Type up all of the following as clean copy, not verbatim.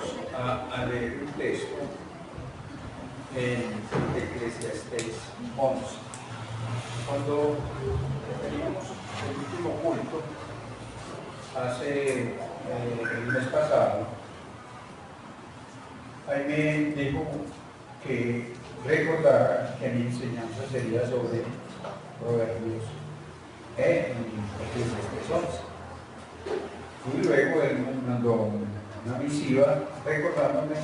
Vamos a leer un texto en Eclesiastés 11. Cuando teníamos el último culto, hace el mes pasado, Jaime dijo que recordara que mi enseñanza sería sobre Proverbios en Eclesiastés 11. Y luego él me mandó una misiva recordándome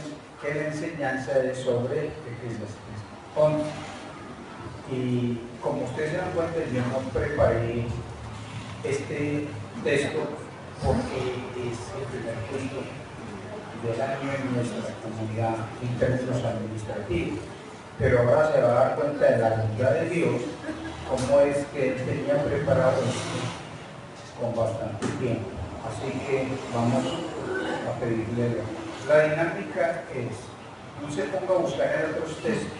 que la enseñanza es sobre Eclesiastés 11. Y como ustedes se dan cuenta, yo no preparé este texto porque es el primer culto del año en nuestra comunidad en términos administrativos. Pero ahora se va a dar cuenta de la bondad de Dios, cómo es que él tenía preparado esto con bastante tiempo. Así que vamos a pedirle. La dinámica es, no se ponga a buscar en otros textos,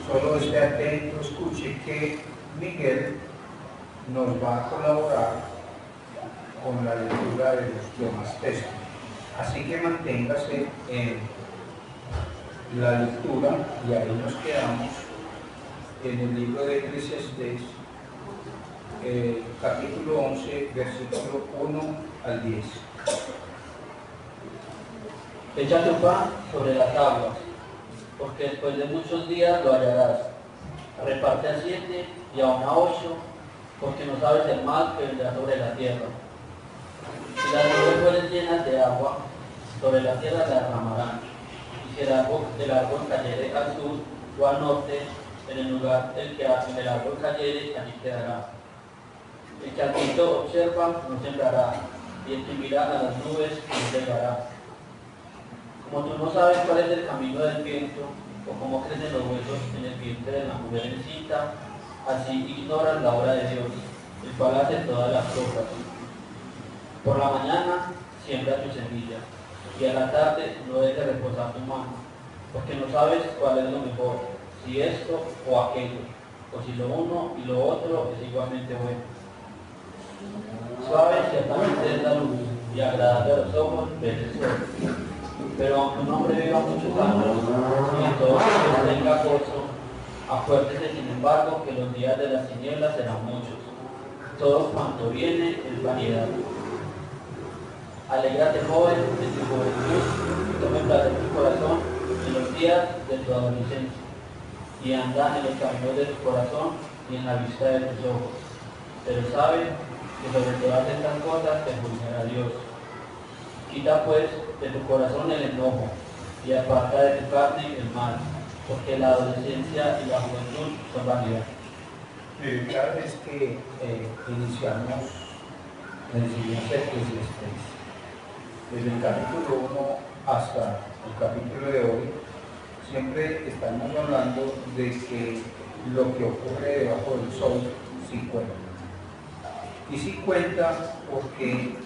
solo esté atento, escuche que Miguel nos va a colaborar con la lectura de los demás textos. Así que manténgase en la lectura y ahí nos quedamos en el libro de Eclesiastés, capítulo 11, versículo 1 al 10. Echa tu pan sobre las aguas, porque después de muchos días lo hallarás. Reparte a 7 y aún a 8, porque no sabes el mal que vendrá sobre la tierra. Si las nubes fueren llenas de agua, sobre la tierra la derramarán. Y si el árbol cayere al sur o al norte, en el lugar en el árbol cayere, allí quedará. El que al viento observa no sembrará, y el que mira a las nubes no llegará. Como tú no sabes cuál es el camino del viento, o cómo crecen los huesos en el vientre de la mujer encinta, así ignoras la obra de Dios, el cual hace todas las cosas. Por la mañana siembra tu semilla, y a la tarde no dejes reposar tu mano, porque no sabes cuál es lo mejor, si esto o aquello, o si lo uno y lo otro es igualmente bueno. Suave ciertamente es la luz, y agradable a los ojos ver el sol. Pero aunque un hombre viva muchos años, y en todo ellos tenga gozo, acuérdese sin embargo que los días de las tinieblas serán muchos. Todo cuanto viene es vanidad. Alégrate, joven, en tu juventud, y tome placer tu corazón en los días de tu adolescencia, y anda en los caminos de tu corazón y en la vista de tus ojos. Pero sabe que sobre todas estas cosas te juzgará Dios. Quita pues de tu corazón el enojo, y aparta de tu carne el mal, porque la adolescencia y la juventud son vanidad. Cada vez que iniciamos la enseñanza de Eclesiastés, desde el capítulo 1 hasta el capítulo de hoy, siempre estamos hablando de que lo que ocurre debajo del sol sí cuenta. Y sí cuenta porque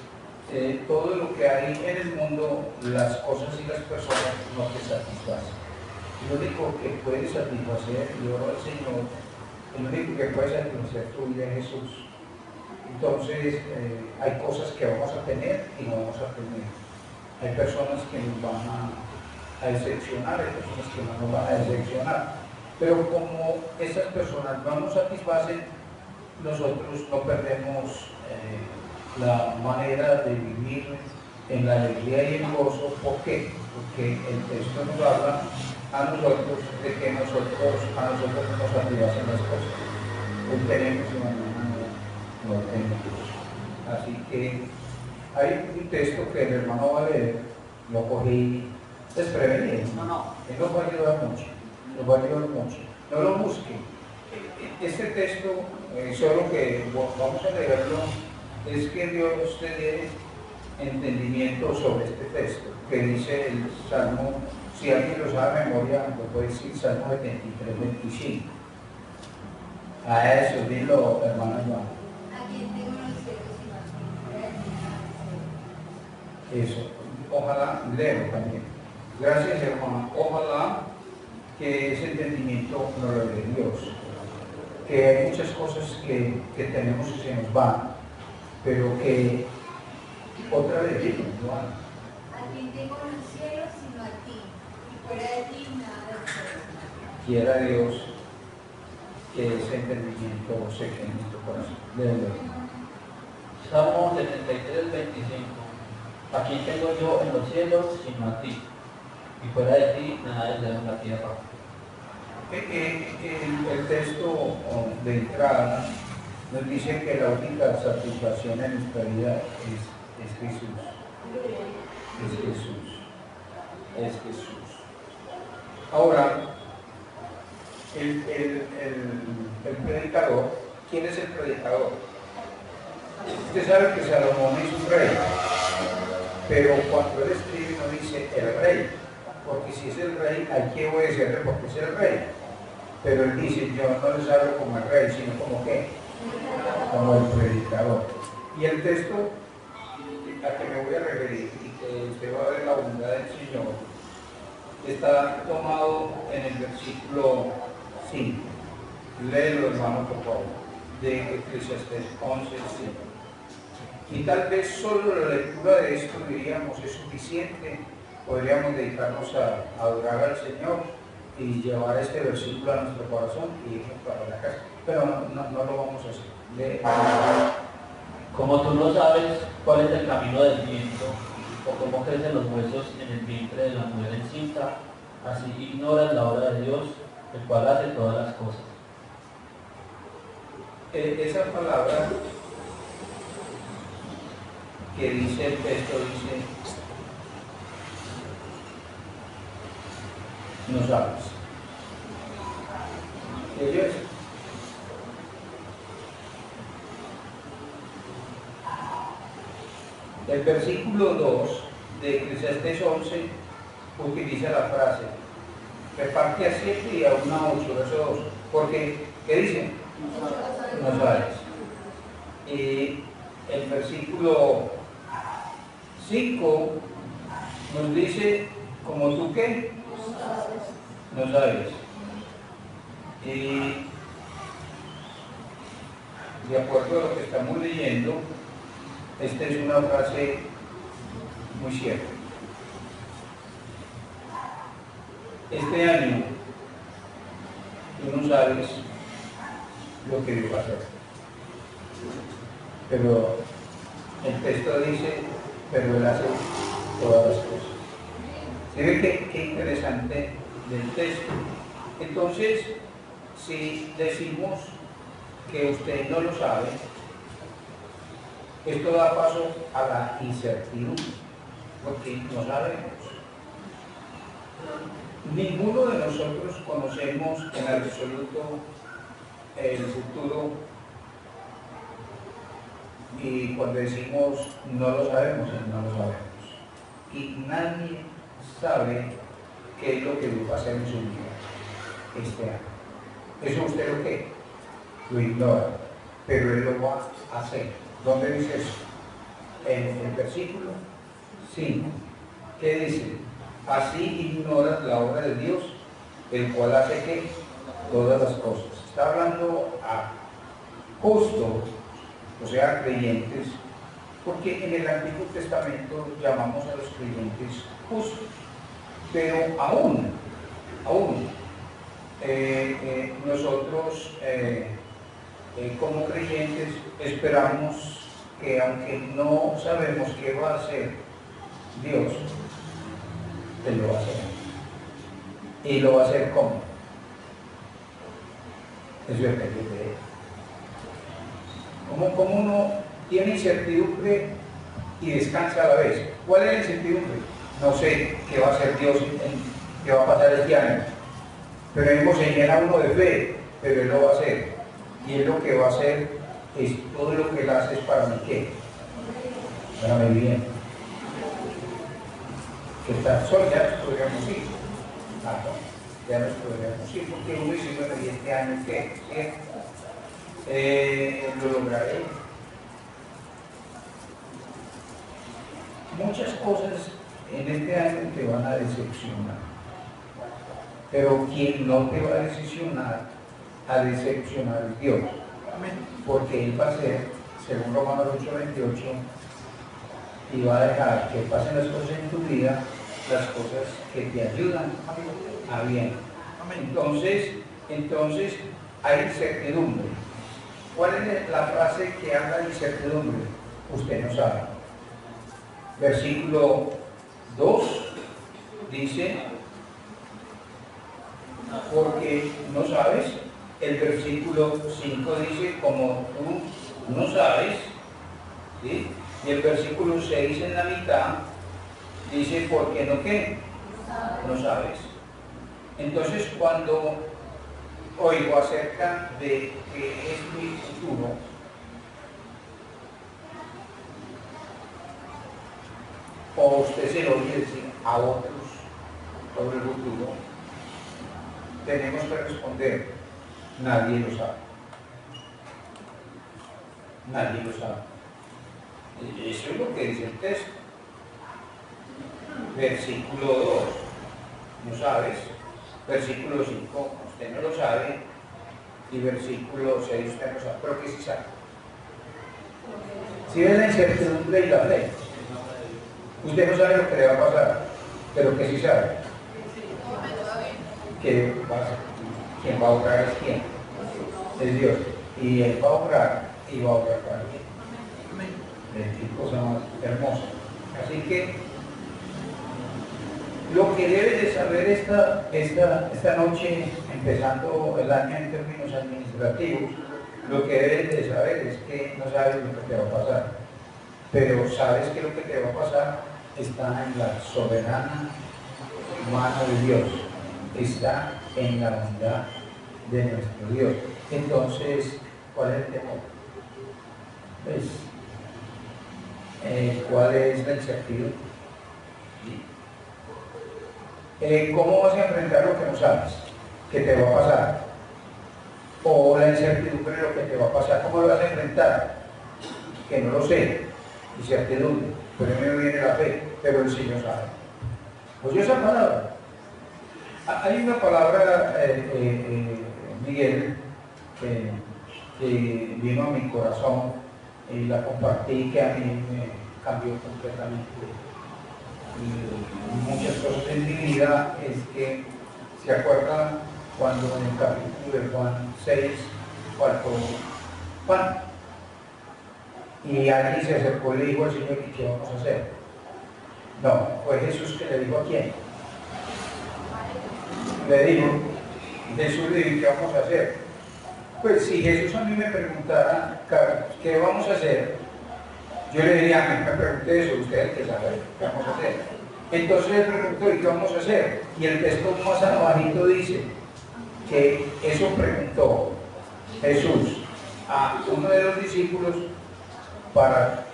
todo lo que hay en el mundo, las cosas y las personas no te satisfacen. Lo único que puede satisfacer, yo al Señor, lo único que puede satisfacer tu vida es Jesús. Entonces, hay cosas que vamos a tener y no vamos a tener. Hay personas que nos van a decepcionar, hay personas que no nos van a decepcionar. Pero como esas personas no nos satisfacen, nosotros no perdemos la manera de vivir en la alegría y el gozo. ¿Por qué? Porque el texto nos habla a nosotros de que a nosotros nos satisfacen las cosas. Hoy tenemos y mañana no tenemos. Así que hay un texto que el hermano va a leer, lo cogí desprevenido. Él nos va a ayudar mucho, no lo busque. Este texto, solo que vamos a leerlo, es que Dios te dé entendimiento sobre este texto, que dice el Salmo, si alguien lo sabe de memoria, lo puede decir, Salmo 73, 25. A eso, dilo, hermano Iván. Eso, ojalá, leo también. Gracias, hermano. Ojalá que ese entendimiento nos lo dé Dios. Que hay muchas cosas que tenemos y se nos van, pero que otra vez, ¿no? A quien tengo en el cielo Quiera Dios que ese entendimiento se quede en nuestro corazón. Léelo. Salmo 73, 25. ¿A quién tengo yo en los cielos sino a ti? Y fuera de ti nada es en la tierra. El texto de entrada nos dice que la única satisfacción en nuestra vida es Jesús. Es Jesús. Es Jesús. Ahora, el predicador, ¿quién es el predicador? Usted sabe que Salomón es un rey, pero cuando él escribe no dice el rey, porque si es el rey hay que obedecerle porque es el rey. Pero él dice, yo no les hablo como el rey, sino como qué, como el predicador. Y el texto a que me voy a referir y que usted va a ver la bondad del Señor, está tomado en el versículo 5. Léelo, hermano, por favor, de Eclesiastés 11:5. Y tal vez solo la lectura de esto, diríamos, es suficiente. Podríamos dedicarnos a adorar al Señor y llevar este versículo a nuestro corazón y irnos para la casa. Pero no lo vamos a hacer. Como tú no sabes cuál es el camino del viento, o cómo crecen los huesos en el vientre de la mujer encinta, así ignoras la obra de Dios, el cual hace todas las cosas. Esa palabra que dice el texto, dice, no sabes. ¿Qué es? El versículo 2 de Eclesiastés 11 utiliza la frase, reparte a 7 y a 1 a 8, verso 2, porque, ¿qué dice? No sabes. Y el versículo 5 nos dice, ¿como tú qué? No sabes. Y de acuerdo a lo que estamos leyendo, esta es una frase muy cierta. Este año tú no sabes lo que Dios va a hacer. Pero el texto dice, pero Él hace todas las cosas. ¿Se ve qué interesante del texto? Entonces, si decimos que usted no lo sabe, esto da paso a la incertidumbre, porque no sabemos. Ninguno de nosotros conocemos en absoluto el futuro, y cuando decimos no lo sabemos, no lo sabemos. Y nadie sabe qué es lo que Dios va a hacer en su vida este año. ¿Eso usted lo qué? Lo ignora, pero Él lo va a hacer. ¿Dónde dice eso? En el versículo 5. ¿Qué dice? Así ignoras la obra de Dios, el cual hace que todas las cosas. Está hablando a justos, o sea, a creyentes, porque en el Antiguo Testamento llamamos a los creyentes justos, pero aún nosotros como creyentes esperamos que, aunque no sabemos qué va a hacer Dios, Él lo va a hacer. ¿Y lo va a hacer cómo? Eso depende de Él. Como uno tiene incertidumbre y descansa a la vez. ¿Cuál es la incertidumbre? No sé qué va a hacer Dios, qué va a pasar este año. Pero hemos señala uno de fe, pero Él lo va a hacer. Y Él lo que va a hacer es todo lo que Él hace es para mí, ¿qué? Para mi bien. Que está sola, ya nos podríamos ir. Ya nos podríamos ir, porque uno dice, bueno, ¿y este año qué? Lo lograré. Muchas cosas en este año te van a decepcionar, pero quien no te va a decepcionar es Dios, porque Él va a hacer, según Romanos 8:28, y va a dejar que pasen las cosas en tu vida las cosas que te ayudan a bien. Entonces hay incertidumbre. ¿Cuál es la frase que habla de incertidumbre? Usted no sabe. Versículo 2 dice, porque no sabes. El versículo 5 dice, como tú no sabes. ¿Sí? Y el versículo 6 en la mitad dice, ¿por qué no qué? No sabes. Entonces, cuando oigo acerca de que es mi futuro, o usted se lo oye decir a otros sobre el futuro, tenemos que responder, nadie lo sabe. Nadie lo sabe. Eso es lo que dice el texto. Versículo 2, no sabes. Versículo 5, usted no lo sabe. Y versículo 6, usted no sabe. Pero ¿qué sí sabe? Si ves la incertidumbre y la fe, usted no sabe lo que le va a pasar, pero que sí sabe. Que quien va a obrar es quién. Es Dios. Y Él va a obrar y va a obrar para bien. Qué cosa más hermosa. Así que lo que debes de saber esta noche, empezando el año en términos administrativos, lo que debes de saber es que no sabes lo que te va a pasar, pero sabes que lo que te va a pasar está en la soberana mano de Dios, está en la bondad de nuestro Dios. Entonces, ¿cuál es el temor? Pues, ¿cuál es la incertidumbre? ¿Cómo vas a enfrentar lo que no sabes? ¿Qué te va a pasar? O la incertidumbre de lo que te va a pasar, ¿cómo lo vas a enfrentar? Que no lo sé, incertidumbre, pero me viene la fe, pero el Señor sabe. Pues yo esa palabra, hay una palabra, Miguel, que vino a mi corazón y la compartí, que a mí me cambió completamente y muchas cosas en mi vida. Es que, ¿se acuerdan cuando en el capítulo de Juan 6 faltó pan? Y alguien se acercó y le dijo al Señor, ¿y qué vamos a hacer? No, fue Jesús que le dijo a quién. Le dijo, Jesús le dijo, ¿qué vamos a hacer? Pues si Jesús a mí me preguntara, ¿qué vamos a hacer? Yo le diría, a mí me pregunté eso, usted es el que sabe qué vamos a hacer. Entonces él preguntó, ¿y qué vamos a hacer? Y el texto más abajito dice que eso preguntó Jesús a uno de los discípulos para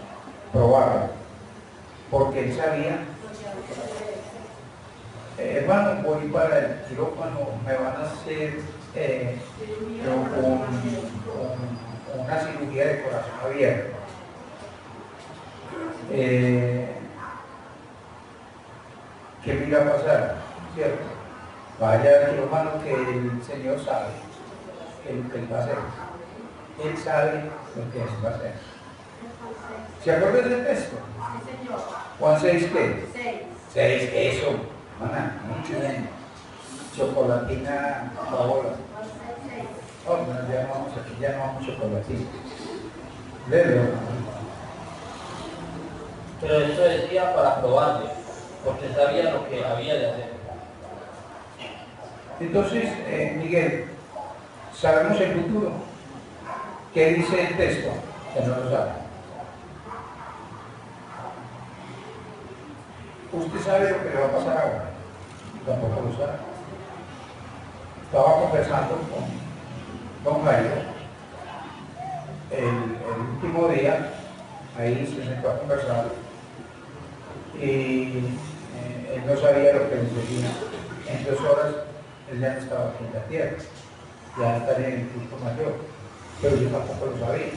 probarlo, porque él sabía, hermano, voy para el quirófano, me van a hacer una cirugía de corazón abierto. ¿Qué me irá a pasar? ¿Cierto? Vaya al quirófano, que el Señor sabe lo que Él va a hacer. Él sabe lo que Él va a hacer. ¿Se acuerdan del texto? Sí, señor. Juan 6, ¿qué? 6. 6, eso. Mana, muy bien. Chocolatina, Paola. Oh, bueno, ya no vamos aquí, ya no vamos chocolatina. Léelo. Pero eso decía para probarle, porque sabía lo que había de hacer. Entonces, Miguel, ¿sabemos el futuro? ¿Qué dice el texto? Que no lo sabe. ¿Usted sabe lo que le va a pasar ahora? Tampoco lo sabe. Estaba conversando con don Jairo el último día, ahí se sentó a conversar y él no sabía lo que le decía. En 2 horas él ya no estaba aquí en la tierra, ya estaría en el culto mayor, pero yo tampoco lo sabía.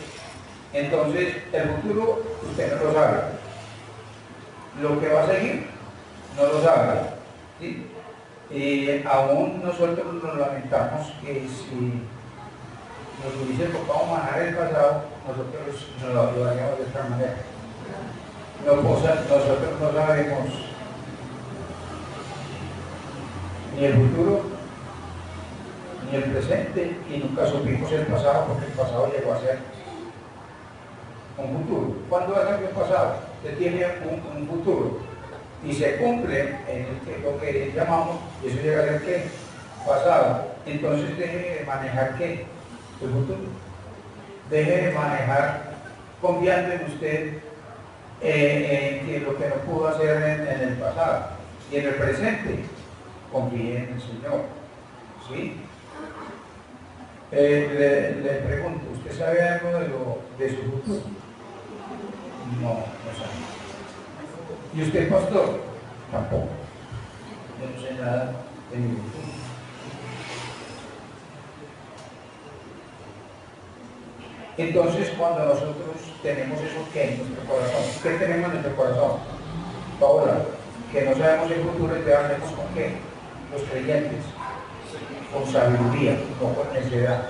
Entonces, el futuro usted no lo sabe. Lo que va a seguir, no lo sabe. ¿Sí? Y aún nosotros nos lamentamos que si nos hubiese tocado manejar el pasado, nosotros no lo haríamos de otra manera. Nosotros no sabemos ni el futuro, ni el presente, y nunca supimos el pasado, porque el pasado llegó a ser un futuro. ¿Cuándo va a ser el pasado? Usted tiene un futuro y se cumple en lo que llamamos, y eso llega a ser ¿qué? Pasado. Entonces deje de manejar ¿qué? El futuro. Deje de manejar confiando en usted en que lo que no pudo hacer en el pasado, y en el presente confíe en el Señor. ¿Sí? Le pregunto, ¿usted sabe algo de su futuro? No sabe. ¿Y usted, pastor? Tampoco. Yo no sé nada de mi futuro. Entonces, cuando nosotros tenemos eso ¿qué? En nuestro corazón, ¿qué tenemos en nuestro corazón? Ahora, que no sabemos el futuro, ¿qué hacemos con qué? Los creyentes, con sabiduría, no con necedad.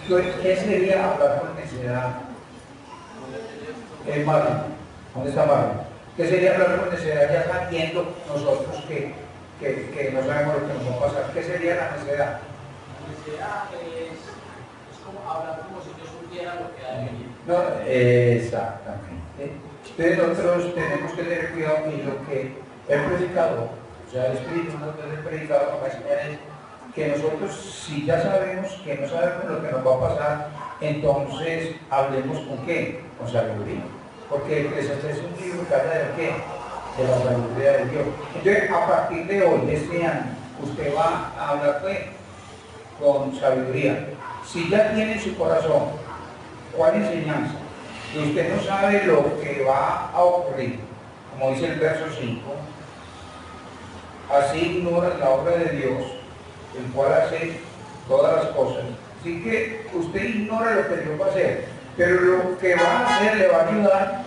¿Qué sería hablar con necedad? Es Marlon. ¿Dónde está Marlon? ¿Qué sería hablar con necedad? Ya sabiendo nosotros que no sabemos lo que nos va a pasar. ¿Qué sería la necedad? La necedad es como hablar como si yo supiera lo que hay allí. No, exactamente. Entonces nosotros tenemos que tener cuidado y lo que el predicador, o sea, el Espíritu Santo del predicador, va a enseñar es que nosotros, si ya sabemos que no sabemos lo que nos va a pasar, entonces hablemos con qué, con sabiduría. Porque Eclesiastés es un libro que habla de qué, de la sabiduría de Dios. Entonces, a partir de hoy, de este año, usted va a hablar con sabiduría. Si ya tiene en su corazón cuál enseñanza, y usted no sabe lo que va a ocurrir, como dice el verso 5, así ignora la obra de Dios, el cual hace todas las cosas. Así que usted ignora lo que Dios va a hacer, pero lo que va a hacer le va a ayudar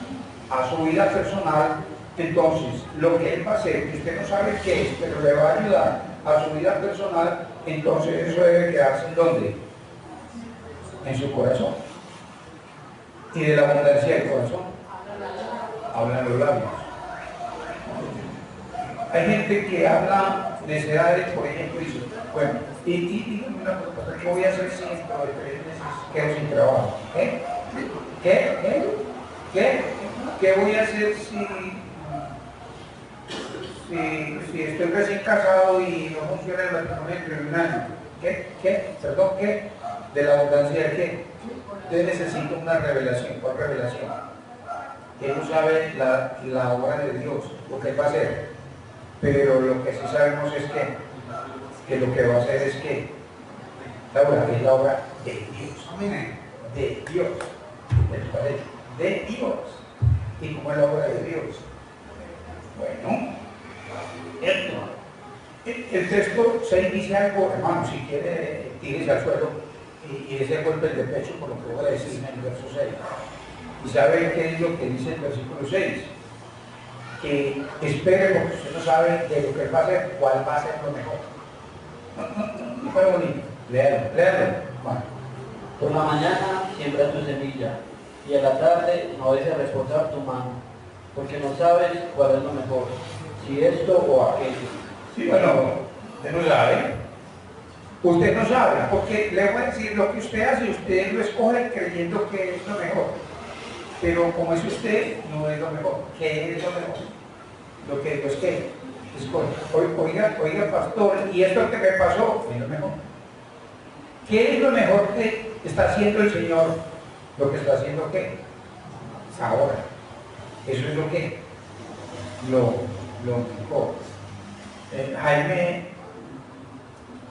a su vida personal. Entonces, lo que Él va a hacer, que usted no sabe qué es, pero le va a ayudar a su vida personal, entonces eso debe quedarse ¿en dónde? En su corazón. Y de la abundancia del corazón hablan los labios. Hay gente que habla necedades, por ejemplo, dice, bueno, y dígame una cosa, ¿qué voy a hacer si dentro de 3 meses quedo sin trabajo? ¿Qué voy a hacer si estoy recién casado y no funciona el matrimonio entre un año? Perdón, ¿qué? ¿De la abundancia de qué? Usted necesita una revelación. ¿Cuál revelación? Que no sabe la obra de Dios, lo que Él va a hacer. Pero lo que sí sabemos es que lo que va a hacer es que la obra es la obra de Dios. Amén. De Dios. De Dios. ¿Y cómo es la obra de Dios? Bueno, el texto 6 dice algo, hermano, si quiere, tírese al suelo y ese golpe de pecho por lo que voy a decir en el verso 6. ¿Y sabe qué es lo que dice el versículo 6? Que espere porque usted no sabe de lo que va a hacer, cuál va a ser lo mejor. No fue bonito. Léalo. Bueno. Por la mañana siembra tu semilla y a la tarde no dejes reposar tu mano, porque no sabes cuál es lo mejor, si esto o aquello. Sí, bueno, usted no sabe. Usted no sabe, porque le voy a decir lo que usted hace, usted lo escoge creyendo que es lo mejor. Pero como es usted, no es lo mejor. ¿Qué es lo mejor? Lo que Dios quiere. Oiga, pastor, ¿y esto que me pasó? Es lo mejor. ¿Qué es lo mejor que está haciendo el Señor? Lo que está haciendo ¿qué? Ahora. Eso es lo que lo mejor. Jaime,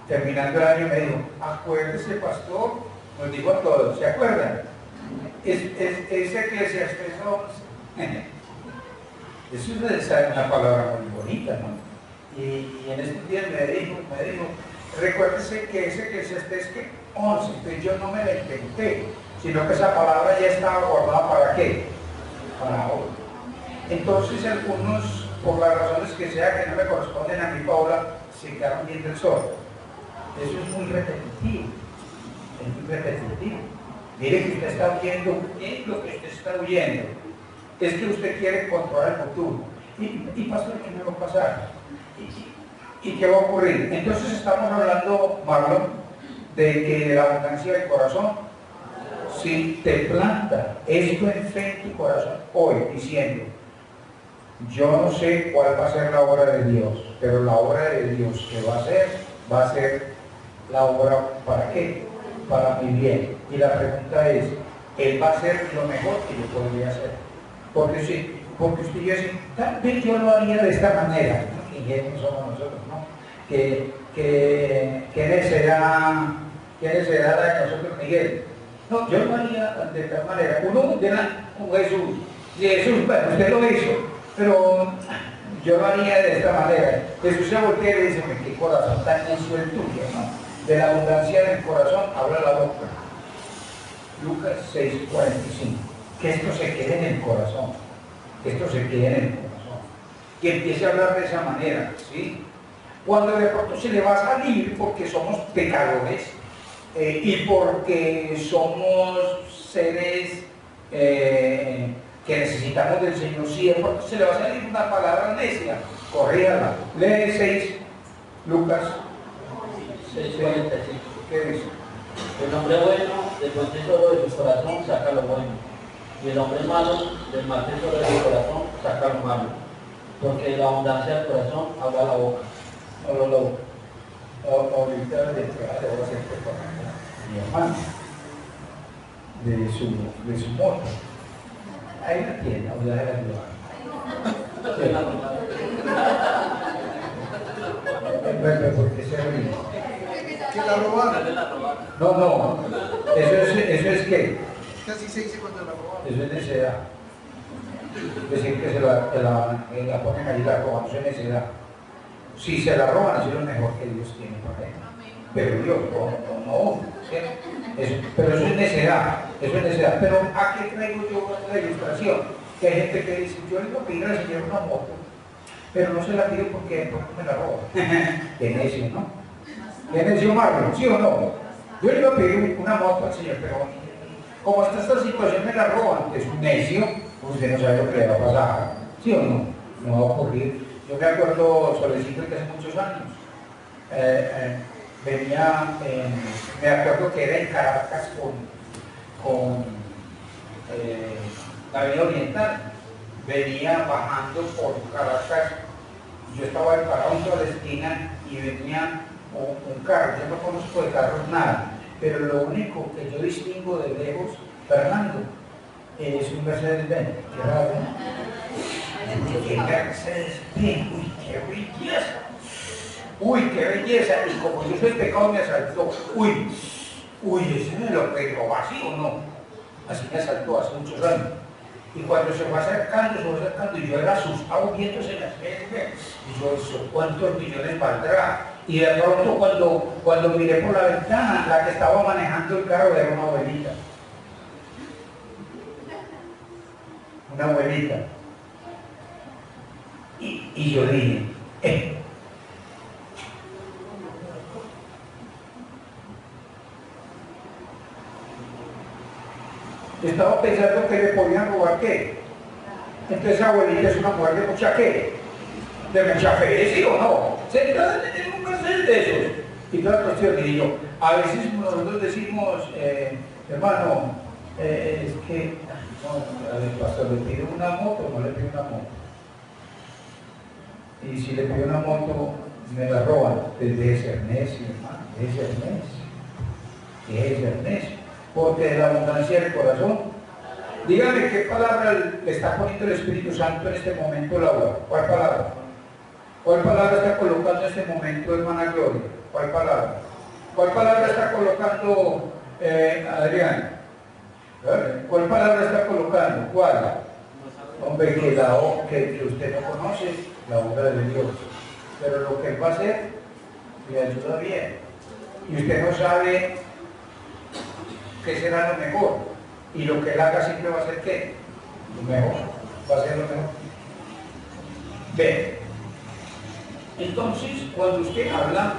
terminando el año, me dijo, acuérdese, pastor, nos dijo a todos, ¿se acuerdan? Ese Eclesiastés 11. Eso es una palabra muy bonita, ¿no? Y en estos días me dijo, recuérdese que ese Eclesiastés 11, entonces yo no me la inventé, sino que esa palabra ya estaba guardada ¿para qué? Para hoy. Entonces algunos, por las razones que sea que no me corresponden a mi Paula, se quedaron viendo el sol. Eso es muy repetitivo. Mire que usted está viendo, ¿qué es lo que usted está viendo? Es que usted quiere controlar el futuro. Y pastor, ¿qué me va a pasar? ¿Y qué va a ocurrir? Entonces estamos hablando, Marlon, de que la abundancia del corazón, si te planta esto en fe en tu corazón hoy, diciendo, yo no sé cuál va a ser la obra de Dios, pero la obra de Dios que va a ser la obra, ¿para qué? Para mi bien. Y la pregunta es, Él va a hacer lo mejor que yo podría hacer. Porque usted y yo dice, tal vez yo lo haría de esta manera. ¿No? Ingenuos somos nosotros, ¿no? ¿Quiénes serán de nosotros, Miguel? No, yo lo haría de tal manera. Uno dirá, con Jesús, y Jesús, bueno, usted lo hizo, pero yo lo haría de esta manera. Jesús se voltea y le dice, qué corazón tan necio el tuyo, ¿no? De la abundancia del corazón habla la boca. Lucas 6:45. Que esto se quede en el corazón. Que esto se quede en el corazón. Que empiece a hablar de esa manera, ¿sí? Cuando de pronto se le va a salir porque somos pecadores y porque somos seres que necesitamos del Señor, si de pronto se le va a salir una palabra necia, corríjala. Lee 6, Lucas 6:45. ¿Qué dice? El hombre bueno del buen tesoro de su corazón saca lo bueno, y el hombre malo del mal tesoro de su corazón saca lo malo, porque de la abundancia del corazón habla la boca. Ahorita de entrada le voy a hacer propaganda a mi hermano de su moto. Hay una tienda, voy a dejar porque se ríe. Que la robaron. No, eso es que Casi se dice cuando la robaron. eso es necedad. Decir que la ponen ahí, la roban, eso es necedad. Si se la roban, eso es lo mejor que Dios tiene para él. Pero Dios, no. ¿Sí? Pero eso es necedad, Pero ¿a qué traigo yo la ilustración? Que hay gente que dice, yo le voy a pedir al Señor una moto, pero no se la pido porque me la roban. Qué necio, ¿no? Qué necio, Marlon, ¿sí o no? Yo le voy a pedir una moto al Señor, pero como está esta situación me la roban, que es un necio, usted no sabe lo que le va a pasar, ¿sí o no? No va a ocurrir. Yo me acuerdo, Solecito, que hace muchos años, me acuerdo que era en Caracas con la vía oriental, venía bajando por Caracas, yo estaba parado en toda la esquina y venía un carro, yo no conozco de carros nada, pero lo único que yo distingo de lejos, Fernando, es un Mercedes-Benz, qué raro, ¿Qué Mercedes-Benz? Uy, qué belleza, y como yo soy pecado me asaltó, ese me lo pegó así o no, así me asaltó hace muchos años. Y cuando se va acercando, y yo era asustado viendo ese Mercedes, y yo, ¿eso cuántos millones valdrá? Y de pronto cuando miré por la ventana, la que estaba manejando el carro era una abuelita. Una abuelita. Y yo dije, estaba pensando que le podían robar qué. Entonces abuelita es una mujer de mucha qué, de mucha fe, ¿sí o no? Se trata de tener un Mercedes de esos. Y toda la cuestión, y yo, a veces nosotros decimos, hermano, es que, no, al pastor le pido una moto, no le pido una moto. Y si le pido una moto, me la roban. Debe ser necio, hermano, debe ser necio. Porque de la abundancia del corazón, dígame qué palabra le está poniendo el Espíritu Santo en este momento, Laura. ¿Cuál palabra? ¿Cuál palabra está colocando en este momento, hermana Gloria? ¿Cuál palabra? ¿Cuál palabra está colocando Adrián? ¿Cuál palabra está colocando? ¿Cuál? Hombre, que usted no conoce la obra de Dios, pero lo que Él va a hacer le ayuda bien. Y usted no sabe qué será lo mejor. Y lo que Él haga siempre va a ser ¿qué? Lo mejor. Va a ser lo mejor. Ve. Entonces, cuando usted habla,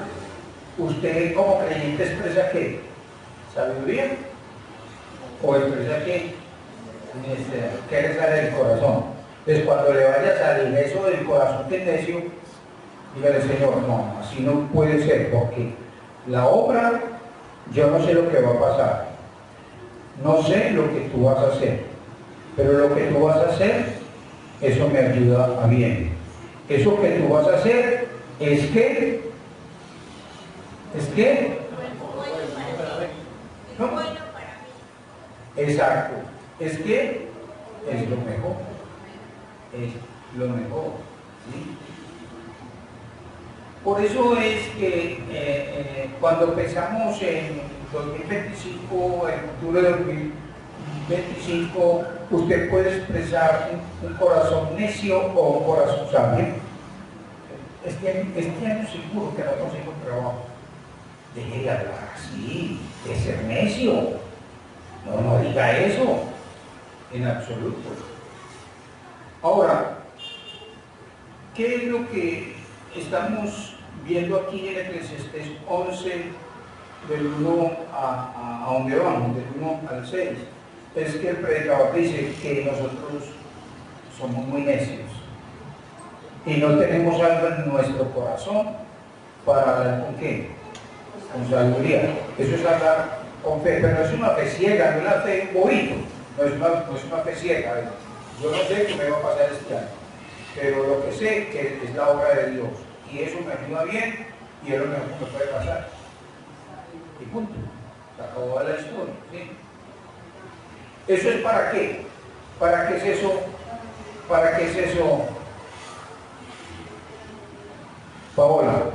usted como creyente expresa ¿qué? ¿Sabiduría? ¿O expresa qué? ¿Qué le sale del corazón? Entonces cuando le vaya a salir eso del corazón que es necio, Dígale, Señor, no, así no puede ser, porque la obra, yo no sé lo que va a pasar, no sé lo que tú vas a hacer, pero lo que tú vas a hacer, eso me ayuda a bien. Eso que tú vas a hacer es que, ¿no? Exacto, es que es lo mejor, es lo mejor, ¿sí? Por eso es que cuando pensamos en 2025, en octubre de 2025, usted puede expresar un corazón necio o un corazón sabio. Este año seguro que no consigo trabajo. Deje de hablar así, de ser necio. No diga eso, en absoluto. Ahora, ¿qué es lo que estamos viendo aquí en Eclesiastés 11, del 1 a donde vamos, del 1 al 6? Es que el predicador dice que nosotros somos muy necios y no tenemos algo en nuestro corazón para hablar con qué, con sabiduría. Eso es hablar con fe, pero no es una fe ciega, no es una fe bobito, no es una fe ciega. Yo no sé qué me va a pasar este año, pero lo que sé que es la obra de Dios y eso me ayuda bien y es lo mejor que me puede pasar. Y punto. Se acabó la historia, ¿sí? ¿Eso es para qué? ¿Para qué es eso? ¿Para qué es eso, Paola?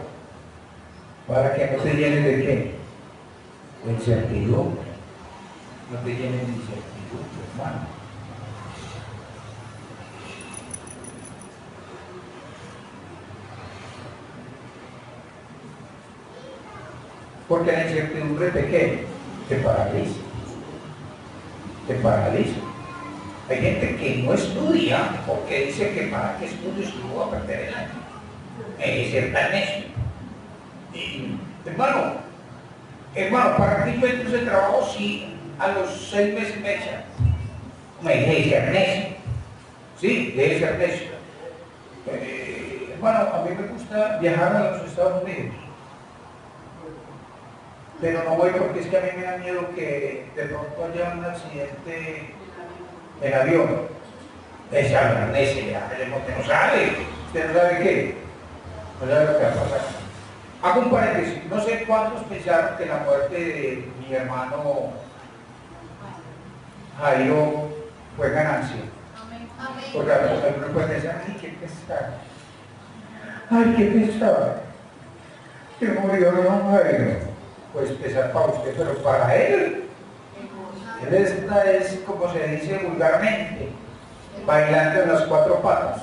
¿Para que no te llenes de qué? De incertidumbre. No te llenes de incertidumbre, hermano. Porque la incertidumbre te qué? Te paraliza. Te paraliza. Hay gente que no estudia porque dice que para qué estudio si no voy a perder el año. Es ser tan necio. Y, hermano, ¿para qué encuentro ese trabajo si a los 6 meses me echan? Me dije ser necio. Sí, debe ser necio. Hermano, a mí me gusta viajar a los Estados Unidos. Pero no voy porque es que a mí me da miedo que de pronto haya un accidente en avión. Ese habla necio, usted no sabe. ¿Usted no sabe qué? No sabe lo que va a pasar. Hago un paréntesis. No sé cuántos pensaron que la muerte de mi hermano Jairo fue ganancia. Porque algunos pueden pensar, ay, qué pesar. Ay, qué pesar. Que murió hermano Jairo. Pues pesar para usted, pero para él esta es, como se dice vulgarmente, bailando en las 4 patas.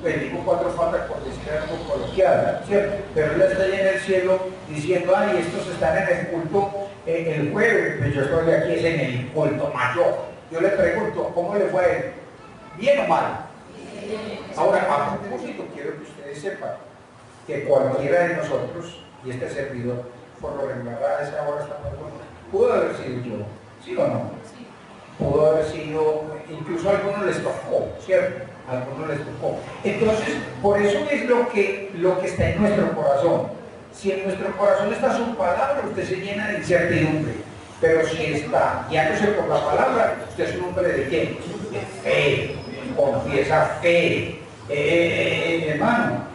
Pues digo 4 patas por decir algo coloquial, ¿cierto? Pero él está allá en el cielo diciendo, ay, estos están en el culto el jueves, pues yo estoy aquí es en el culto mayor. Yo le pregunto, ¿cómo le fue a él? ¿Bien o mal? Ahora, a propósito, quiero que ustedes sepan que cualquiera de nosotros, y este servidor, por lo regular a esa hora está muy bueno, pudo haber sido yo, ¿sí o no? Sí. Pudo haber sido, incluso a algunos les tocó, ¿cierto? A algunos les tocó. Entonces, por eso es lo que está en nuestro corazón. Si en nuestro corazón está su palabra, usted se llena de incertidumbre. Pero si está guiándose por la palabra, usted es un hombre de qué? De fe, confiesa fe. Hermano,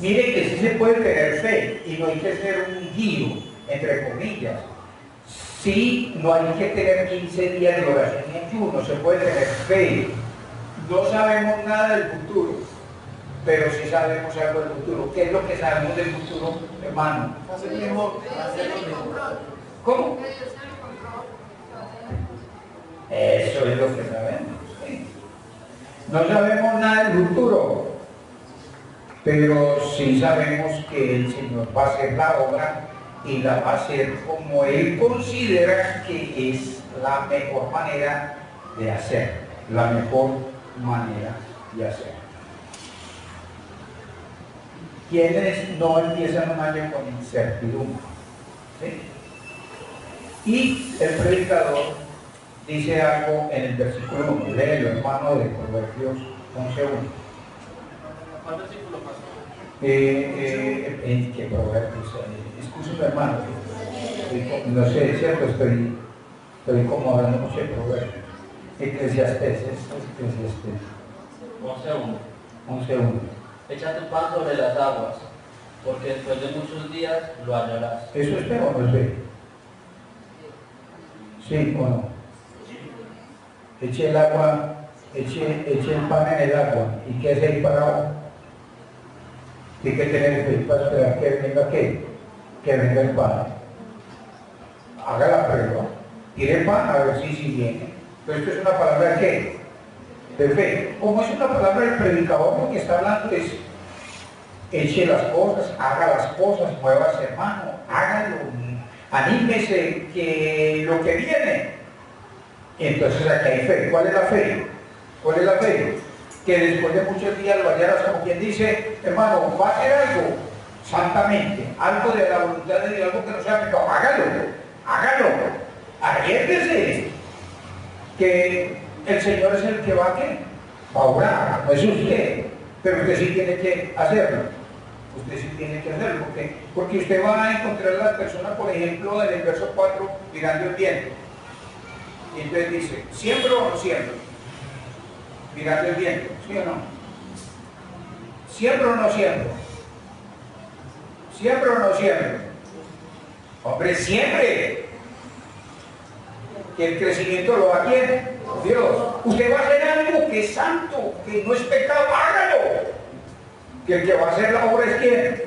mire que sí se puede tener fe y no hay que ser un giro, entre comillas. Sí, no hay que tener 15 días de oración y ayuno, se puede tener fe. No sabemos nada del futuro, pero sí sabemos algo del futuro. ¿Qué es lo que sabemos del futuro, hermano? ¿Cómo? Eso es lo que sabemos. ¿Sí? No sabemos nada del futuro, pero sí sabemos que el Señor va a hacer la obra y la va a hacer como Él considera que es la mejor manera de hacer, la mejor manera de hacer. ¿Quiénes no empiezan un año con incertidumbre? ¿Sí? Y el predicador dice algo en el versículo 1, léelo, hermano, de Proverbios 11:1. ¿Cuál versículo pasó? ¿Qué proverbios? Escúchame, hermano. No sé, es cierto, estoy como hablando mucho de proverbios. Eclesiastés, esto es Eclesiastés. 11:1. 11:1. Echa tu pan sobre las aguas, porque después de muchos días lo hallarás. ¿Eso es feo o no es feo? ¿Sí o no? Eche el agua, eche el pan en el agua. ¿Y qué es ahí parado? Tiene que tener fe para esperar que venga ¿qué? Que venga el pan. Haga la prueba. Tire pan a ver si viene. Pero esto es una palabra de ¿qué? De fe. Como es una palabra del predicador, lo que está hablando es eche las cosas, haga las cosas, muévase, hermano, hágalo, anímese que lo que viene. Entonces aquí hay fe. ¿Cuál es la fe? ¿Cuál es la fe? Que después de muchos días lo hallarás, como quien dice, hermano, va a hacer algo santamente, algo de la voluntad de Dios, algo que no sea pecado, hágalo, arriésguese, que el Señor es el que va a obrar, no es usted, pero usted sí tiene que hacerlo. Usted sí tiene que hacerlo, porque usted va a encontrar a la persona, por ejemplo, en el verso 4, mirando el viento. Y entonces dice, ¿siembro o no siembro? Mirando el viento, ¿sí o no? ¿Siembro o no siembro? ¿Siembro o no siembro? Hombre, siempre. Que el crecimiento lo va a quién? Dios. Usted va a hacer algo que es santo, que no es pecado, hágalo. Que el que va a hacer la obra es quién?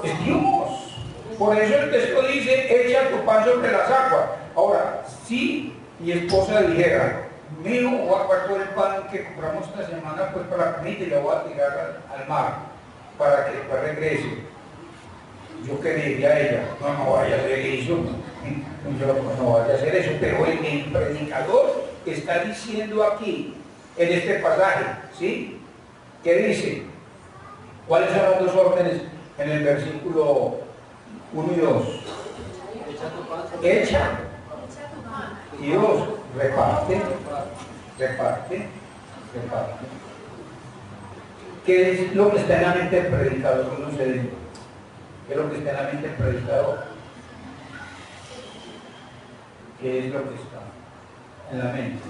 Es Dios. Por eso el texto dice, echa tu pan sobre las aguas. Ahora, si mi esposa dijera, mío, voy a guardar el pan que compramos esta semana pues para la comida y lo voy a tirar al mar para que después regrese. Yo que le diría a ella, no vaya a hacer eso, no vaya a hacer eso, pero el predicador está diciendo aquí, en este pasaje, ¿sí? ¿Qué dice? ¿Cuáles son los dos órdenes en el versículo 1 y 2? Echa. Dios reparte. ¿Qué es lo que está en la mente del predicador? No sé, ¿qué es lo que está en la mente del predicador? ¿Qué es lo que está en la mente?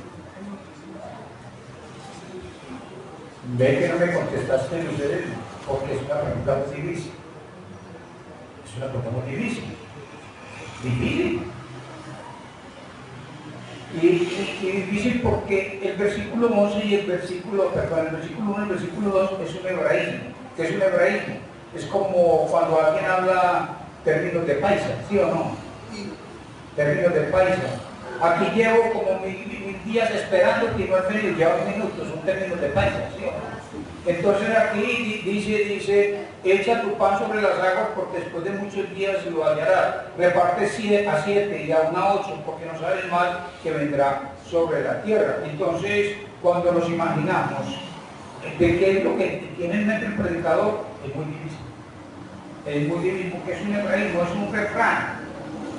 Ve que no me contestaste, Lucero, porque es una pregunta muy difícil. Es una pregunta muy difícil. Difícil. Y difícil porque el versículo 11 y el versículo 1 y el versículo 2 es un hebraísmo. ¿Qué es un hebraísmo? Es como cuando alguien habla términos de paisa, ¿sí o no? Términos de paisa. Aquí llevo como mis días esperando que no han venido, lleva minutos, son términos de paisa, ¿sí o no? Entonces aquí dice, echa tu pan sobre las aguas porque después de muchos días lo hallarás. Reparte a 7 y aún a 8 porque no sabes mal que vendrá sobre la tierra. Entonces, cuando nos imaginamos de qué es lo que tiene en mente el predicador, es muy difícil. Es muy difícil porque es un hebraísmo, es un refrán.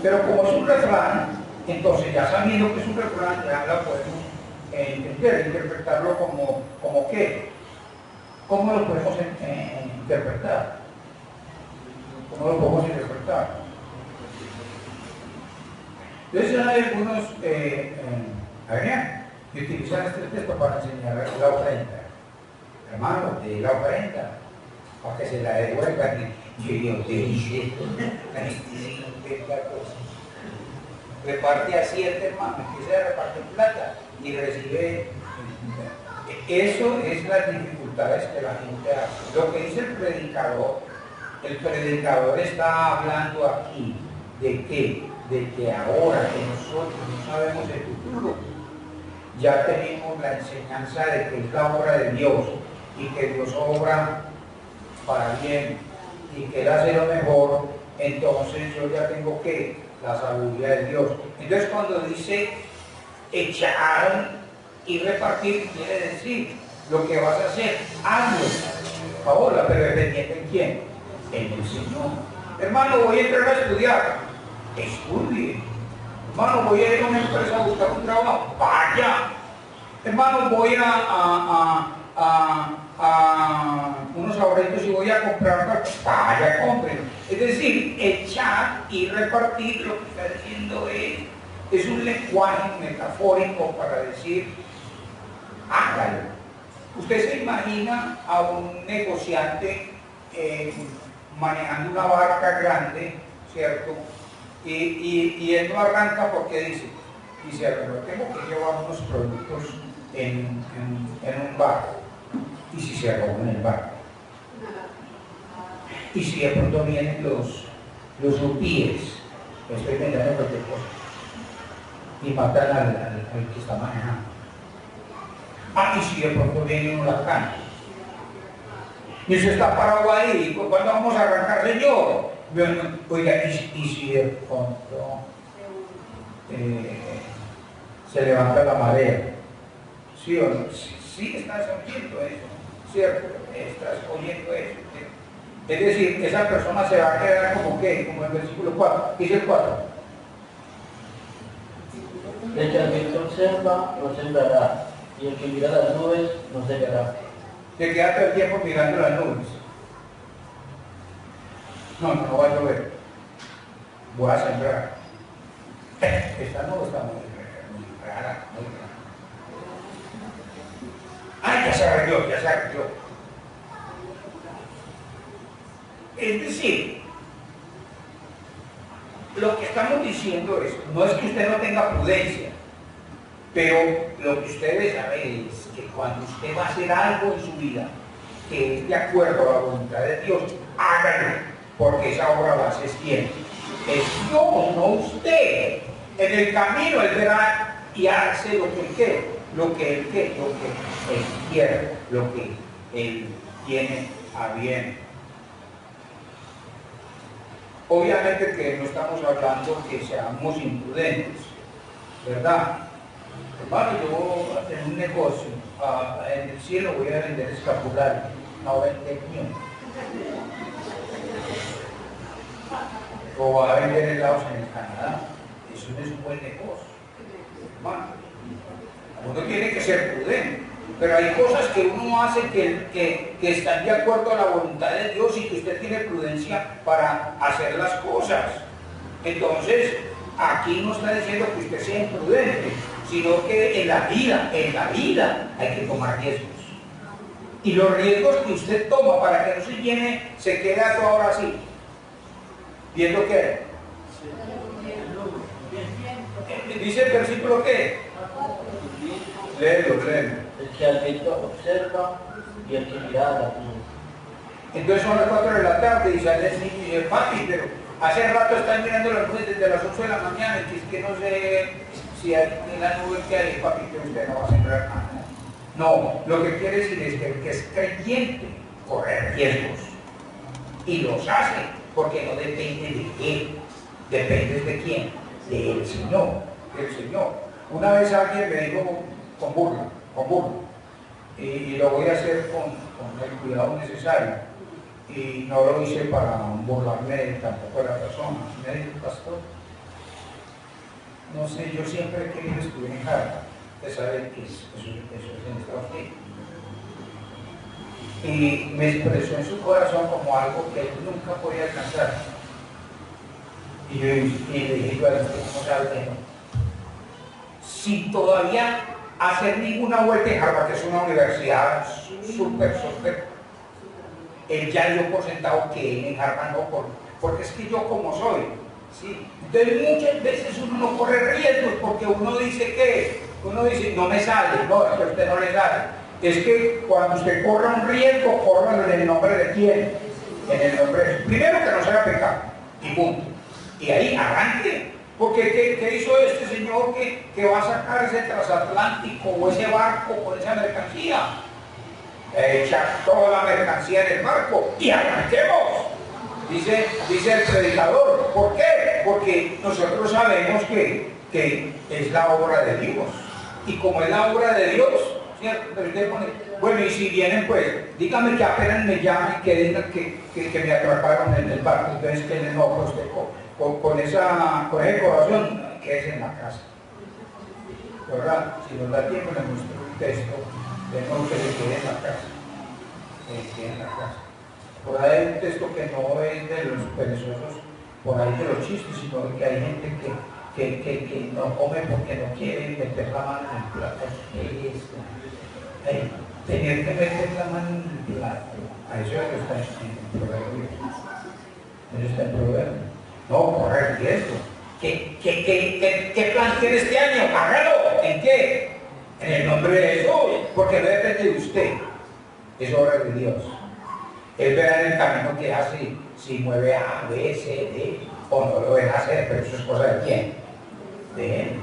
Pero como es un refrán, entonces ya sabiendo que es un refrán, ya la podemos entender, interpretarlo como qué. ¿Cómo lo podemos interpretar? ¿Cómo lo podemos interpretar? Entonces hay algunos que utilizan este texto para enseñar la ofrenda. Hermano, de la ofrenda, para que se la devuelvan. Y yo te dice esto, reparte a 7 hermanos, que se reparte plata y recibe. Eso es las dificultades que la gente hace. Lo que dice el predicador está hablando aquí de qué, de que ahora que nosotros no sabemos el futuro, ya tenemos la enseñanza de que es la obra de Dios y que Dios obra para bien y que Él hace lo mejor. Entonces yo ya tengo que la sabiduría de Dios. Entonces cuando dice echar y repartir, quiere decir lo que vas a hacer, hazlo. Ahora, pero dependiente en quién, en el Señor. Hermano, voy a entrar a estudiar, estudie. Hermano, voy a ir a una empresa a buscar un trabajo, vaya. Hermano, voy a unos ahorritos y voy a comprar, vaya, compren. Es decir, echar y repartir, lo que está diciendo es un lenguaje metafórico para decir, hágalo. Usted se imagina a un negociante manejando una barca grande, ¿cierto? Y él no arranca porque dice, pero tengo que llevar unos productos en un barco. ¿Y si se roban el barco? ¿Y si de pronto vienen los rupíes? Estoy inventando cualquier cosa. Y matan al que está manejando. ¿Y si de pronto viene un huracán? Y usted está parado ahí, ¿cuándo vamos a arrancar, señor? Oiga, ¿y si de pronto se levanta la marea? ¿Sí o no? Sí, estás oyendo eso, ¿cierto? Estás oyendo eso. Es decir, esa persona se va a quedar como ¿qué? Como el versículo 4. ¿Qué dice el 4? El que al viento observa no sembrará, y el que mira las nubes no segará. Se queda todo el tiempo mirando las nubes. No va a llover. Voy a sembrar. Esta nube está muy rara, muy rara. Ya se arregló. Es decir, lo que estamos diciendo es, no es que usted no tenga prudencia, pero lo que usted debe saber es que cuando usted va a hacer algo en su vida que es de acuerdo a la voluntad de Dios, hágalo, porque esa obra la hace quién. Es Dios, no usted. En el camino él verá y hace lo que él quiere. Lo que él quiere, lo que él tiene a bien. Obviamente que no estamos hablando que seamos imprudentes, ¿verdad? Hermano, yo en un negocio, en el cielo voy a vender escapulario, no vender niños. O voy a vender helados en el Canadá. Eso no es un buen negocio, hermano. Uno tiene que ser prudente, pero hay cosas que uno hace que están de acuerdo a la voluntad de Dios y que usted tiene prudencia para hacer las cosas. Entonces, aquí no está diciendo que usted sea imprudente, sino que en la vida hay que tomar riesgos. Y los riesgos que usted toma para que no se llene, se queda todo ahora así, viendo que dice el versículo que léelo. El que al viento observa y el que mira las nubes. Entonces son las 4 de la tarde y sale el niño y dice, papi, pero hace rato están mirando las nubes desde las 8 de la mañana, y es que no sé si hay en la nube que hay, papi, que usted no va a sembrar nada. No, lo que quiere decir es que el que es creyente corre riesgos y los hace porque no depende de él, depende de quién, del Señor, Una vez alguien me dijo con burla, y lo voy a hacer con el cuidado necesario, y no lo hice para burlarme tampoco de la persona. Me dijo, pastor, no sé, yo siempre he querido estudiar en Harvard. Usted sabe que eso es en Estados Unidos. Y me expresó en su corazón como algo que él nunca podía alcanzar. Y le dije, ¿cómo sabe que no? Sin todavía hacer ninguna vuelta en Harvard, que es una universidad súper, él ya dio por sentado que en Harvard no, porque es que yo como soy, ¿sí? Entonces muchas veces uno no corre riesgos porque uno dice, no me sale, no, es que a usted no le sale. Es que cuando usted corra un riesgo, córralo en el nombre de quién, en el nombre de primero que no sea pecado, y punto. Y ahí arranque, porque ¿qué hizo este señor que va a sacar ese transatlántico o ese barco con esa mercancía? Echar toda la mercancía en el barco y arranquemos, dice el predicador. ¿Por qué? Porque nosotros sabemos que es la obra de Dios, y como es la obra de Dios, ¿cierto? Pero usted pone, bueno, y si vienen, pues dígame que apenas me llamen, que digan que me atraparon en el barco, entonces que le enojo usted con ese corazón, que es en la casa, ¿verdad? Si nos da tiempo le muestro un texto de no que se quede en la casa. tienen la casa. Por ahí hay un texto que no es de los perezosos, por ahí de los chistes, sino que hay gente que no come porque no quiere meter la mano en el plato. Tener que meter la mano en el plato, a eso está en Proverbios. Eso está en Proverbios. No, correr riesgo. ¿Qué plan tiene este año? Hágalo. ¿En qué? En el nombre de Jesús, porque no depende de usted, es obra de Dios. Él verá en el camino que hace, si mueve A, B, C, D, o no lo deja hacer, pero eso es cosa de quién, de Él.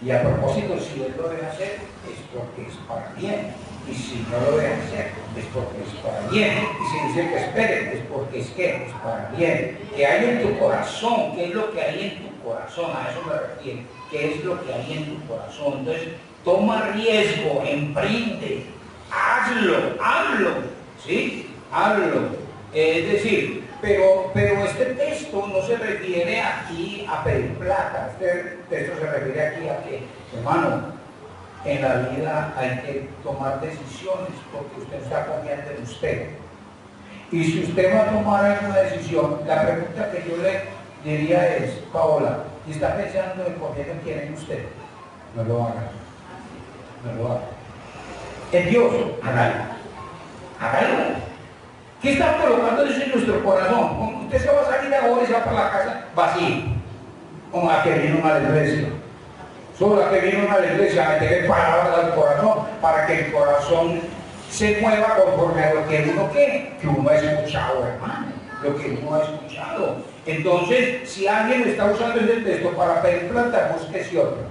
Y a propósito, si Él lo deja hacer, es porque es para bien, y si no lo deja hacer, es porque es para bien, y si dice que espere, es porque es para bien. Que hay en tu corazón, ¿qué es lo que hay en tu corazón? A eso me refiero, ¿qué es lo que hay en tu corazón? Entonces, toma riesgo, emprende, hazlo, ¿sí? Hazlo. Es decir, pero este texto no se refiere aquí a pedir plata, este texto se refiere aquí a que, hermano, en la vida hay que tomar decisiones porque usted está confiando en usted. Y si usted va a tomar alguna decisión, la pregunta que yo le diría es, Paola, ¿y está pensando en confiar en quién es usted? No lo haga. No lo haga. En Dios, hágalo. ¿Qué está colocando eso en nuestro corazón? Usted se va a salir ahora y se va para la casa vacío, como a que vino a la iglesia. Solo a que vino a la iglesia a meterle palabras al corazón, para que el corazón se mueva conforme a lo que uno quiere, que uno ha escuchado, hermano, lo que uno ha escuchado. Entonces, si alguien está usando ese texto para pedir plata, búsquese otro,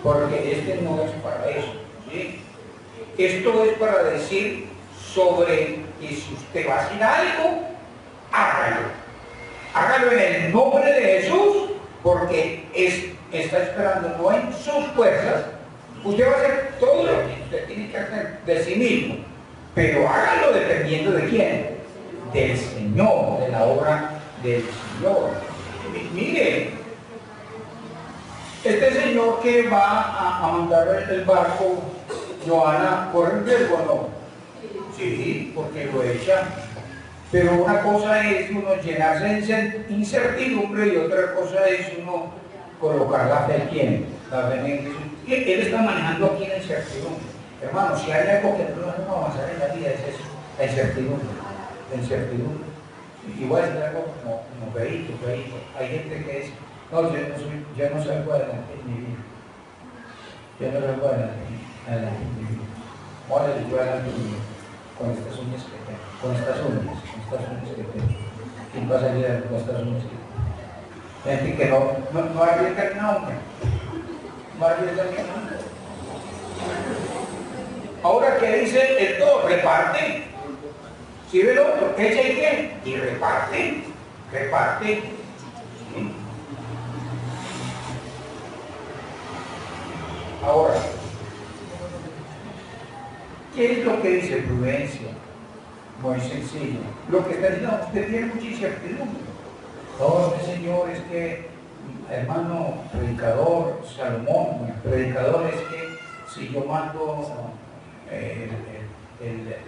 porque este no es para eso, ¿sí? Esto es para decir sobre que si usted va a hacer algo, hágalo. Hágalo en el nombre de Jesús, porque está esperando no en sus fuerzas. Usted va a hacer todo lo que usted tiene que hacer de sí mismo, pero hágalo dependiendo de quién, del Señor, de la obra del Señor. Mire, este señor que va a mandar el barco, Johanna, ¿corre un riesgo o no? Sí, porque lo echan. Pero una cosa es uno llenarse de incertidumbre y otra cosa es uno colocar la fe en quién, la fe en Jesús. Él está manejando aquí la incertidumbre. Hermano, si hay algo que no nos va a avanzar en la vida es eso, la incertidumbre. La incertidumbre. Igual es algo como feíto. Hay gente que dice, no, yo no salgo adelante en mi vida. Yo no salgo adelante en mi vida. Ahora les voy adelante en mi vida. Con estas uñas que tengo, con estas uñas que tengo. ¿Quién va a salir con estas uñas que tengo? Gente que no arriesga ni una uña. No arriesga ni una uña. Ahora, ¿qué dice el todo? Reparte. Si ve el otro, echa y qué, y reparte. ¿Sí? Ahora, ¿qué es lo que dice prudencia? Muy sencillo. Lo que está diciendo, usted tiene mucha incertidumbre. No, Señor, es que, hermano, predicador, Salomón, predicador, es que si yo mando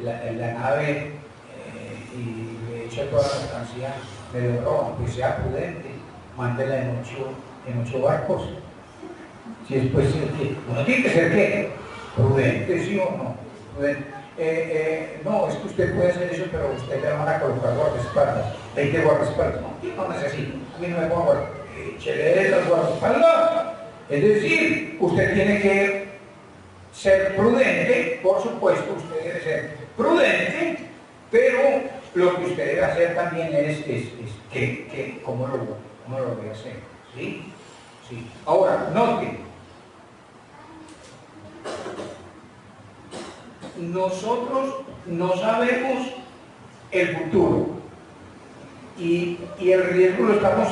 la nave y le echo toda la mercancía, me lo roban, pues sea prudente, mándela en ocho barcos. Si después uno tiene que ser ¿qué? Prudente, ¿sí o no? No, es que usted puede hacer eso, pero usted le van a colocar guardaespaldas. 20 guardaespaldas. No necesito. A mí no me pongo guardaespaldas. Échele las guardaespaldas. Es decir, usted tiene que ser prudente, por supuesto, usted debe ser prudente, pero lo que usted debe hacer también es que ¿cómo lo voy a hacer? ¿Sí? Sí. Ahora, note. Nosotros no sabemos el futuro y el riesgo lo estamos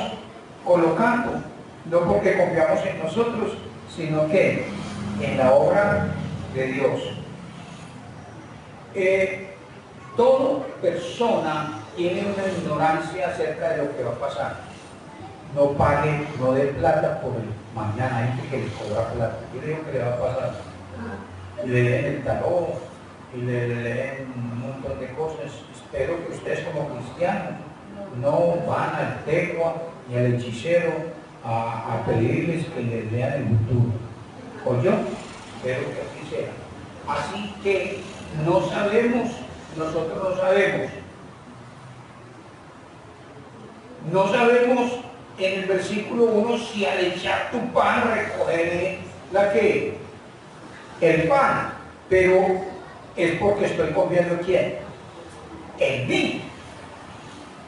colocando, no porque confiamos en nosotros, sino que en la obra de Dios. Toda persona tiene una ignorancia acerca de lo que va a pasar. No pague, no dé plata por el mañana. Hay gente que le cobra plata. Yo le digo que le va a pasar. Le den el tarot, y le leen un montón de cosas. Espero que ustedes como cristianos no van al tegua ni al hechicero a pedirles que les lean el futuro. ¿O yo? Espero que así sea. Así que no sabemos, nosotros no sabemos. No sabemos en el versículo 1 si al echar tu pan recogeré la que el pan, pero es porque estoy confiando en quién, en mí.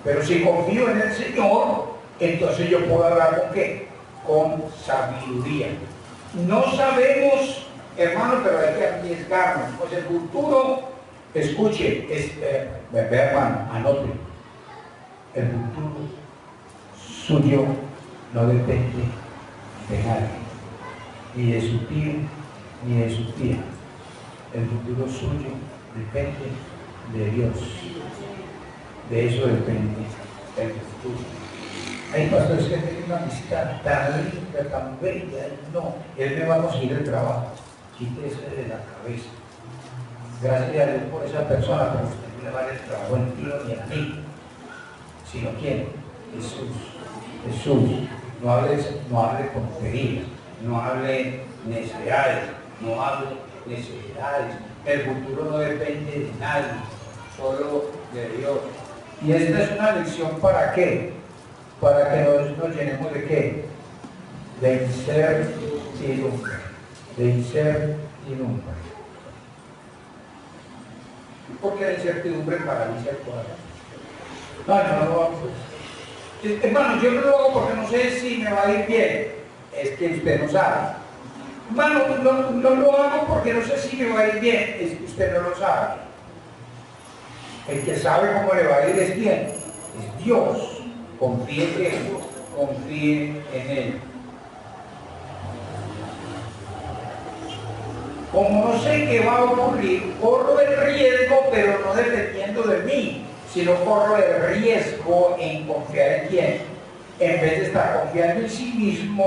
Pero si confío en el Señor, entonces yo puedo hablar con qué, con sabiduría. No sabemos, hermano, pero hay que arriesgarnos. Pues el futuro, escuche, ve hermano, anote, el futuro suyo no depende de nadie, ni de su tío, ni de su tía. El futuro suyo depende de Dios. De eso depende el futuro. Hay pastores que tienen una amistad tan linda, tan bella. No, él me va a conseguir el trabajo. Quítese de la cabeza. Gracias a Dios por esa persona, pero usted no le va a dar el trabajo al tío ni a mí. Sino quién, Jesús. Jesús, no hable tonterías, no hable necedades, no hable necesidades. El futuro no depende de nadie, solo de Dios. Y esta es una lección ¿para qué? Para que nos llenemos de qué? De incertidumbre. De incertidumbre. Porque la incertidumbre paraliza el corazón. No. Hermano, yo no lo hago porque no sé si me va a ir bien. Es que usted no sabe. Hermano, no lo hago porque no sé si me va a ir bien. Es que usted no lo sabe. El que sabe cómo le va a ir es quién. Es Dios. Confíe en Él. Confíe en Él. Como no sé qué va a ocurrir, corro el riesgo, pero no dependiendo de mí, sino corro el riesgo en confiar en quién. En vez de estar confiando en sí mismo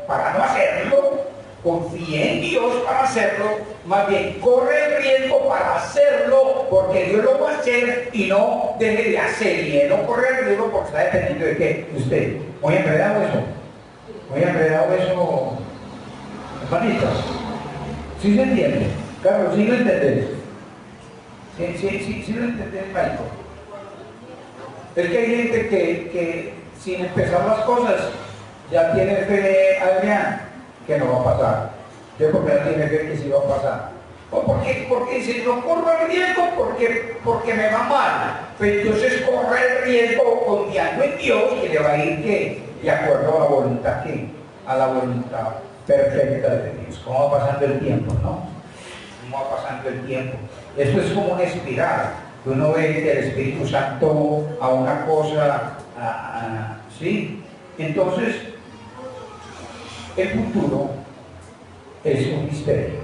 para no hacerlo, confíe en Dios para hacerlo. Más bien, corre el riesgo para hacerlo, porque Dios lo va a hacer y no deje de hacer. Y él no corre el riesgo porque está dependiendo de qué. Usted, muy enredado eso. Muy enredado eso, hermanitas. ¿Sí se entiende? Carlos, ¿sí lo entendés? Sí lo entendés, Michael. Es que hay gente que sin empezar las cosas ya tiene fe, Adrián, que no va a pasar. ¿Por qué no tiene fe que sí va a pasar? ¿O porque dice, no corro el riesgo porque me va mal? Pues entonces corre el riesgo confiando en Dios que le va a ir ¿qué? De acuerdo a la voluntad ¿qué? A la voluntad perfecta de Dios. ¿Cómo va pasando el tiempo, no? ¿Cómo va pasando el tiempo? Esto es como una espiral. Uno ve que el Espíritu Santo a una cosa, ¿sí? Entonces, el futuro es un misterio.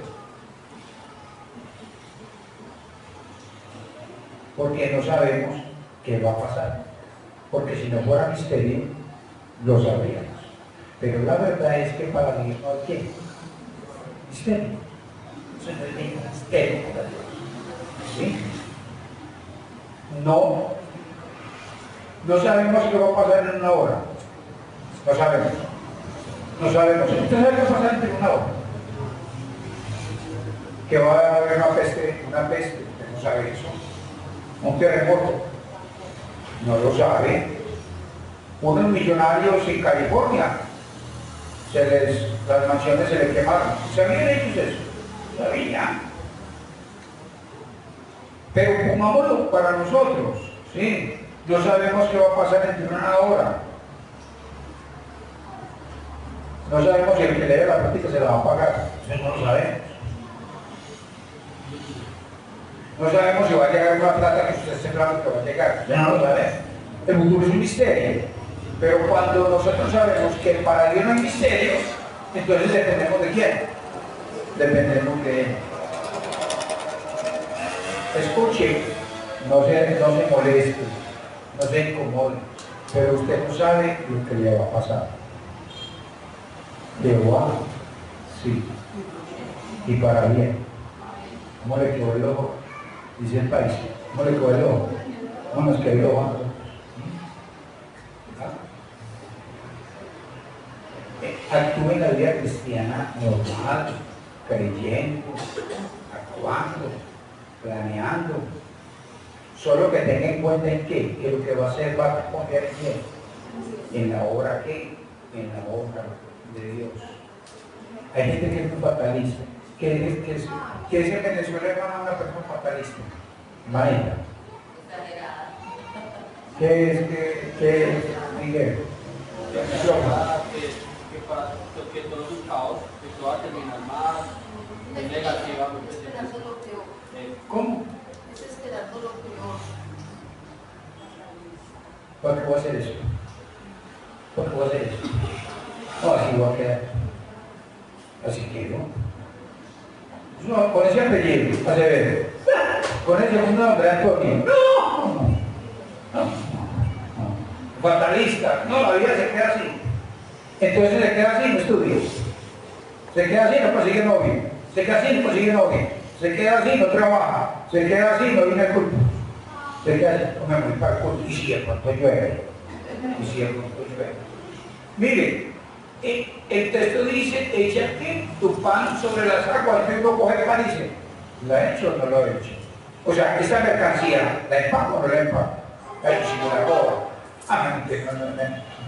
Porque no sabemos qué va a pasar. Porque si no fuera misterio, lo sabríamos. Pero la verdad es que para Dios no hay qué. Misterio. Eso no es misterio para Dios. ¿Sí? No sabemos qué va a pasar en una hora. No sabemos. ¿Usted sabe qué va a pasar en una hora? Que va a haber una peste. Usted no sabe eso. Un terremoto. No lo sabe. Unos millonarios en California, las mansiones se les quemaron. ¿Sabían ellos eso? Sabían. Pero pongámoslo para nosotros, ¿sí? No sabemos qué va a pasar entre una hora. No sabemos si el que le dé la práctica se la va a pagar. Eso no lo sabemos. No sabemos si va a llegar una plata que usted esté claro que va a llegar. Ya no lo sabemos. El futuro es un misterio. Pero cuando nosotros sabemos que para Dios no hay misterios, entonces dependemos de quién. Dependemos de Él. Escuche, no se moleste, no se incomode, pero usted no sabe lo que le va a pasar. Jehová, sí, y para bien. ¿Cómo le quedó el ojo? dice el país. ¿Cómo le cogió? ¿Cómo nos quedó? Actúe en la vida cristiana normal, creyendo, actuando, planeando. Solo que tenga en cuenta en qué, que lo que va a hacer va a responder en la obra que, en la obra de Dios. Hay gente que es muy fatalista, que es en Venezuela es una persona fatalista. Maestra. ¿Qué es, Miguel? Que todo es un caos, que todo va a terminar más, muy negativa. ¿Cómo? Es esperando lo peor. ¿Por qué voy a hacer eso? ¿Por qué voy a hacer eso? No, así voy a quedar. Así quiero. No, con ese apellido, hace ver. Con ese nombre, Antonio. No. Fatalista. No, la vida se queda así. Entonces se queda así, no estudia. Se queda así, no consigue novio. Se queda así, no consigue novio. Se queda así, no trabaja. Se queda así, no viene al culto. Se queda así, no me voy para el culto. Y si de pronto llueve. Mire, el texto dice, echa aquí tu pan sobre las aguas. El uno coge pan y dice, ¿la he hecho o no lo he hecho? O sea, esta mercancía, ¿la empaco o no la empaco? Ay, si no la roba. Ah,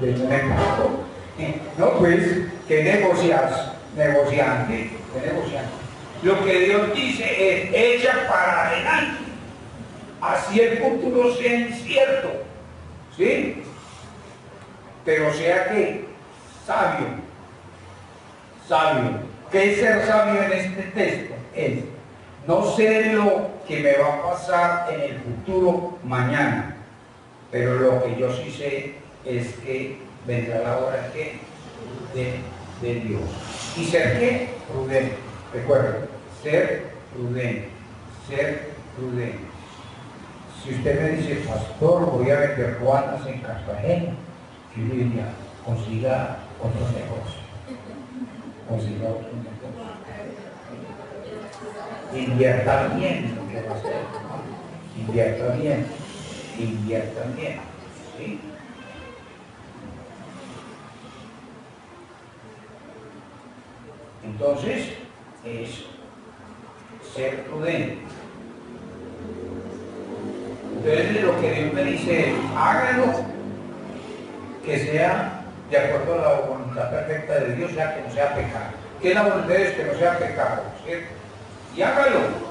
no empaco. No, pues, que negocias, negociante. Lo que Dios dice es, echa para adelante. Así el futuro sea incierto. ¿Sí? Pero sea que sabio. ¿Qué es ser sabio en este texto? Es no sé lo que me va a pasar en el futuro mañana, pero lo que yo sí sé es que vendrá la hora de Dios. ¿Y ser qué? Prudente. Recuerden, ser prudente. Si usted me dice, pastor, voy a vender ruanas en Cartagena, yo le diría, consiga otro negocio. Invierta bien lo que va a hacer. Invierta bien. ¿Sí? Entonces, es ser prudente. Entonces, lo que Dios me dice es, hágalo, que sea de acuerdo a la voluntad perfecta de Dios, ya que no sea pecado. ¿Qué es la voluntad de Dios? Que no sea pecado, ¿cierto? Y hágalo.